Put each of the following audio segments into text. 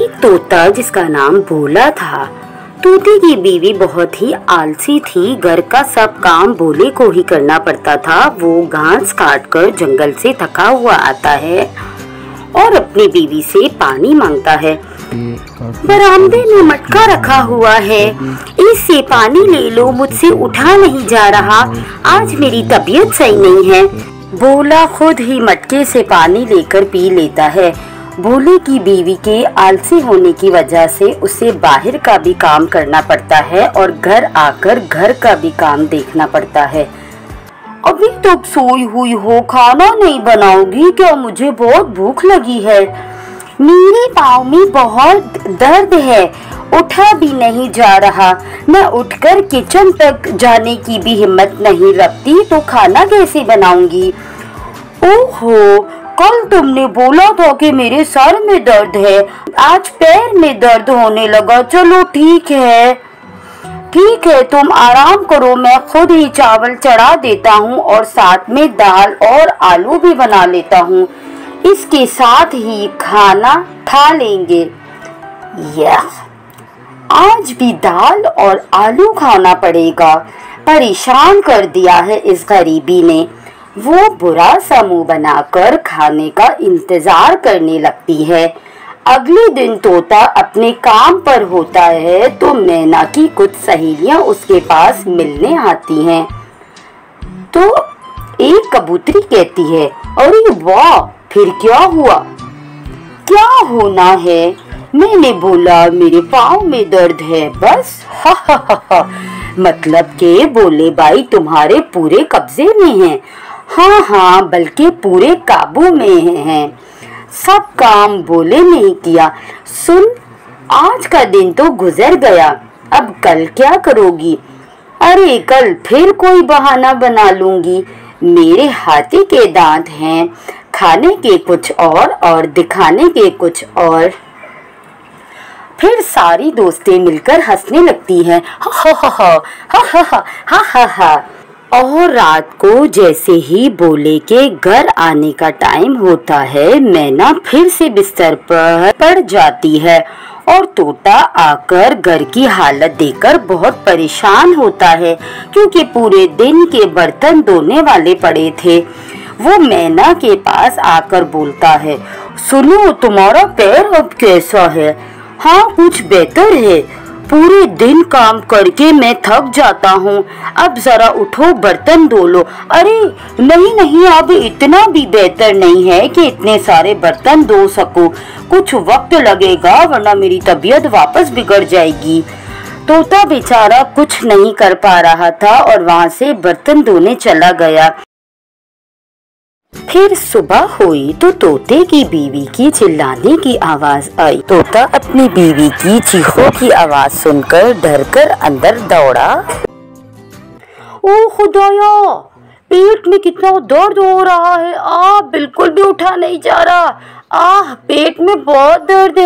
एक तोता जिसका नाम भोला था। तोते की बीवी बहुत ही आलसी थी। घर का सब काम भोले को ही करना पड़ता था। वो घास काटकर जंगल से थका हुआ आता है और अपनी बीवी से पानी मांगता है। बरामदे में मटका रखा हुआ है, इससे पानी ले लो, मुझसे उठा नहीं जा रहा, आज मेरी तबीयत सही नहीं है। भोला खुद ही मटके से पानी लेकर पी लेता है। भोले की बीवी के आलसी होने की वजह से उसे बाहर का भी काम करना पड़ता है और घर आकर घर का भी काम देखना पड़ता है। अभी तक सोई हुई हो, खाना नहीं बनाओगी क्या? मुझे बहुत भूख लगी है। मेरे पाँव में बहुत दर्द है, उठा भी नहीं जा रहा। मैं उठकर किचन तक जाने की भी हिम्मत नहीं रखती, तो खाना कैसे बनाऊंगी? ओहो, कल तुमने बोला था कि मेरे सर में दर्द है, आज पैर में दर्द होने लगा। चलो ठीक है, तुम आराम करो, मैं खुद ही चावल चढ़ा देता हूँ और साथ में दाल और आलू भी बना लेता हूँ। इसके साथ ही खाना खा लेंगे। आज भी दाल और आलू खाना पड़ेगा। परेशान कर दिया है इस गरीबी ने। वो बुरा सा मुंह बनाकर खाने का इंतजार करने लगती है। अगले दिन तोता अपने काम पर होता है तो मैना की कुछ सहेलियां उसके पास मिलने आती हैं। तो एक कबूतरी कहती है, अरे वाह, फिर क्या हुआ? क्या होना है? मैंने बोला मेरे पाँव में दर्द है, बस। हा। मतलब के बोले भाई तुम्हारे पूरे कब्जे में हैं। हाँ, बल्कि पूरे काबू में हैं। सब काम बोले नहीं किया। सुन, आज का दिन तो गुजर गया, अब कल क्या करोगी? अरे कल फिर कोई बहाना बना लूंगी। मेरे हाथी के दांत हैं, खाने के कुछ और दिखाने के कुछ और। फिर सारी दोस्तें मिलकर हंसने लगती हैं। हा। और रात को जैसे ही भोले के घर आने का टाइम होता है, मैना फिर से बिस्तर पर पड़ जाती है और तोता आकर घर की हालत देखकर बहुत परेशान होता है, क्योंकि पूरे दिन के बर्तन धोने वाले पड़े थे। वो मैना के पास आकर बोलता है, सुनो, तुम्हारा पैर अब कैसा है? हाँ, कुछ बेहतर है। पूरे दिन काम करके मैं थक जाता हूँ, अब जरा उठो, बर्तन धो लो। अरे नहीं, अब इतना भी बेहतर नहीं है कि इतने सारे बर्तन धो सको। कुछ वक्त लगेगा, वरना मेरी तबीयत वापस बिगड़ जाएगी। तोता बेचारा कुछ नहीं कर पा रहा था और वहाँ से बर्तन धोने चला गया। फिर सुबह हुई तो तोते की बीवी की चिल्लाने की आवाज आई। तोता अपनी बीवी की चीखों की आवाज सुनकर डरकर अंदर दौड़ा। ओ खुदाया, पेट में कितना दर्द हो रहा है। बिल्कुल भी उठा नहीं जा रहा। पेट में बहुत दर्द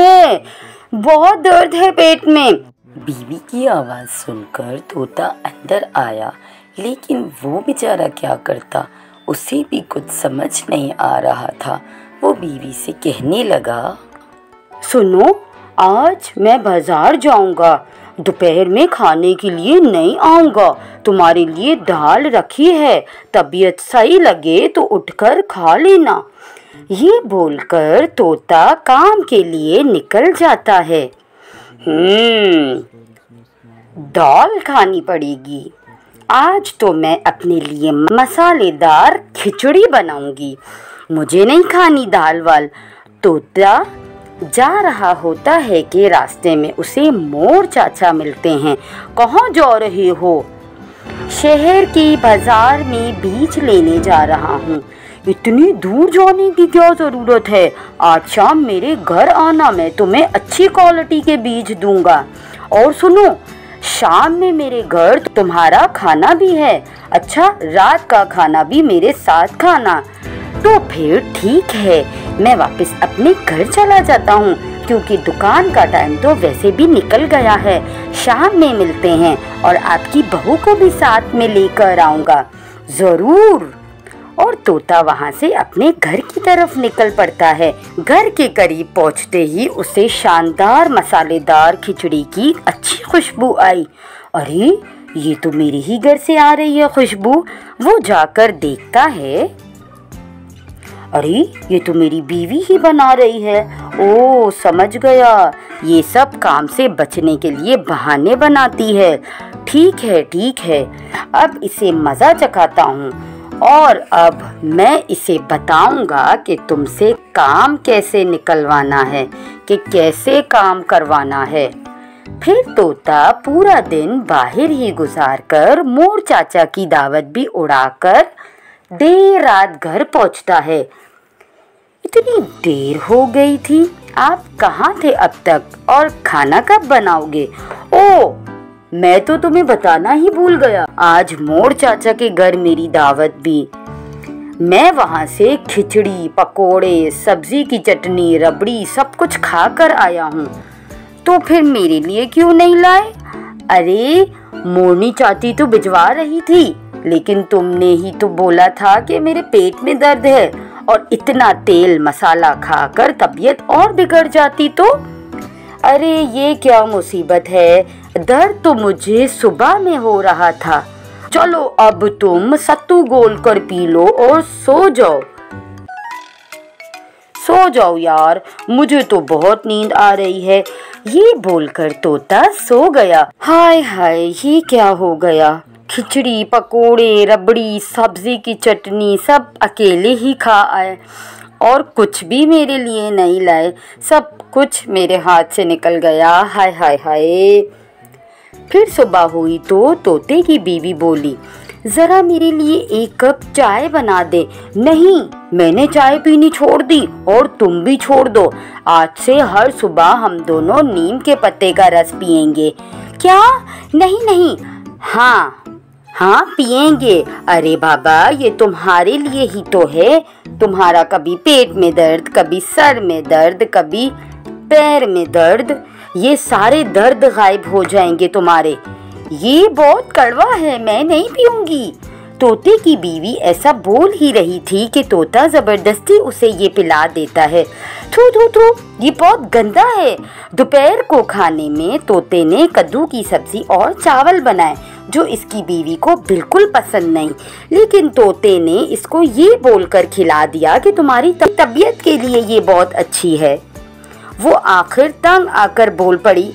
है पेट में। बीवी की आवाज सुनकर तोता अंदर आया, लेकिन वो बेचारा क्या करता, उसे भी कुछ समझ नहीं आ रहा था। वो बीवी से कहने लगा, सुनो, आज मैं बाजार जाऊंगा, दोपहर में खाने के लिए नहीं आऊंगा। तुम्हारे लिए दाल रखी है, तबीयत सही लगे तो उठकर खा लेना। ये बोलकर तोता काम के लिए निकल जाता है। दाल खानी पड़ेगी। आज तो मैं अपने लिए मसालेदार खिचड़ी बनाऊंगी, मुझे नहीं खानी दाल वाल। तोता जा रहा होता है कि रास्ते में उसे मोर चाचा मिलते हैं। कहाँ जा रहे हो? शहर के बाजार में बीज लेने जा रहा हूँ। इतनी दूर जाने की क्या ज़रूरत है? आज शाम मेरे घर आना, मैं तुम्हें अच्छी क्वालिटी के बीज दूंगा। और सुनो, शाम में मेरे घर तुम्हारा खाना भी है। अच्छा, रात का खाना भी मेरे साथ खाना। तो फिर ठीक है, मैं वापस अपने घर चला जाता हूँ, क्योंकि दुकान का टाइम तो वैसे भी निकल गया है। शाम में मिलते हैं और आपकी बहू को भी साथ में लेकर आऊँगा। ज़रूर। और तोता वहाँ से अपने घर की तरफ निकल पड़ता है। घर के करीब पहुँचते ही उसे शानदार मसालेदार खिचड़ी की अच्छी खुशबू आई। अरे, ये तो मेरे ही घर से आ रही है खुशबू। वो जाकर देखता है, अरे ये तो मेरी बीवी ही बना रही है। ओ, समझ गया, ये सब काम से बचने के लिए बहाने बनाती है। ठीक है, अब इसे मज़ा चखाता हूँ और अब मैं इसे बताऊंगा कि तुमसे काम कैसे निकलवाना है, कि कैसे काम करवाना है। फिर तोता पूरा दिन बाहर ही गुजारकर मोर चाचा की दावत भी उड़ाकर देर रात घर पहुंचता है। इतनी देर हो गई थी, आप कहाँ थे अब तक, और खाना कब बनाओगे? ओ, मैं तो तुम्हें बताना ही भूल गया, आज मोर चाचा के घर मेरी दावत भी। मैं वहाँ से खिचड़ी, पकोड़े, सब्जी की चटनी, रबड़ी सब कुछ खा कर आया हूँ। तो फिर मेरे लिए क्यों नहीं लाए? अरे, मोरनी चाची तो भिजवा रही थी, लेकिन तुमने ही तो बोला था कि मेरे पेट में दर्द है और इतना तेल मसाला खाकर तबीयत और बिगड़ जाती तो। अरे, ये क्या मुसीबत है, दर्द तो मुझे सुबह में हो रहा था। चलो अब तुम सत्तू घोल कर पी लो और सो जाओ। सो जाओ यार, मुझे तो बहुत नींद आ रही है। ये बोलकर तोता सो गया। हाय हाय, ये क्या हो गया? खिचड़ी, पकोड़े, रबड़ी, सब्जी की चटनी सब अकेले ही खा आए और कुछ भी मेरे लिए नहीं लाए। सब कुछ मेरे हाथ से निकल गया। हाय हाय हाय। फिर सुबह हुई तो तोते की बीवी बोली, जरा मेरे लिए एक कप चाय बना दे। नहीं, मैंने चाय पीनी छोड़ दी और तुम भी छोड़ दो। आज से हर सुबह हम दोनों नीम के पत्ते का रस पिएंगे। क्या? नहीं, हाँ पिएंगे। अरे बाबा, ये तुम्हारे लिए ही तो है। तुम्हारा कभी पेट में दर्द, कभी सर में दर्द, कभी पैर में दर्द, ये सारे दर्द गायब हो जाएंगे तुम्हारे। ये बहुत कड़वा है, मैं नहीं पीऊंगी। तोते की बीवी ऐसा बोल ही रही थी कि तोता जबरदस्ती उसे ये पिला देता है। थू थू थू, ये बहुत गंदा है। दोपहर को खाने में तोते ने कद्दू की सब्जी और चावल बनाए, जो इसकी बीवी को बिल्कुल पसंद नहीं, लेकिन तोते ने इसको ये बोलकर खिला दिया कि तुम्हारी तबीयत के लिए ये बहुत अच्छी है। वो आखिर तंग आकर बोल पड़ी,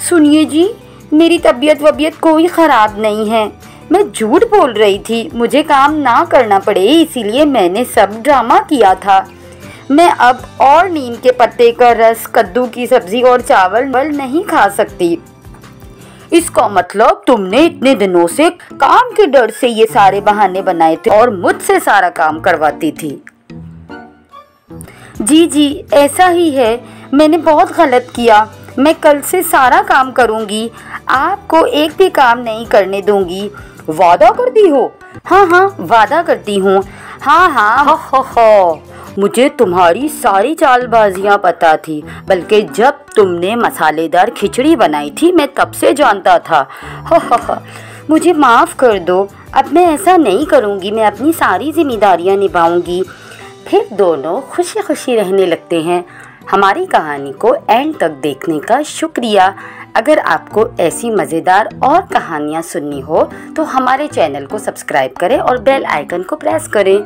सुनिए जी, मेरी तबीयत कोई ख़राब नहीं है। मैं झूठ बोल रही थी, मुझे काम ना करना पड़े इसीलिए मैंने सब ड्रामा किया था। मैं अब और नीम के पत्ते का रस, कद्दू की सब्जी और चावल नहीं खा सकती। इसका मतलब तुमने इतने दिनों से काम के डर से ये सारे बहाने बनाए थे और मुझसे सारा काम करवाती थी। जी, ऐसा ही है, मैंने बहुत गलत किया। मैं कल से सारा काम करूंगी, आपको एक भी काम नहीं करने दूंगी। वादा करती हो? हाँ, वादा करती हूँ। हाँ, मुझे तुम्हारी सारी चालबाजियाँ पता थी, बल्कि जब तुमने मसालेदार खिचड़ी बनाई थी मैं तब से जानता था। मुझे माफ़ कर दो, अब मैं ऐसा नहीं करूँगी, मैं अपनी सारी जिम्मेदारियाँ निभाऊँगी। फिर दोनों खुशी खुशी रहने लगते हैं। हमारी कहानी को एंड तक देखने का शुक्रिया। अगर आपको ऐसी मज़ेदार और कहानियाँ सुननी हो तो हमारे चैनल को सब्सक्राइब करें और बेल आइकन को प्रेस करें।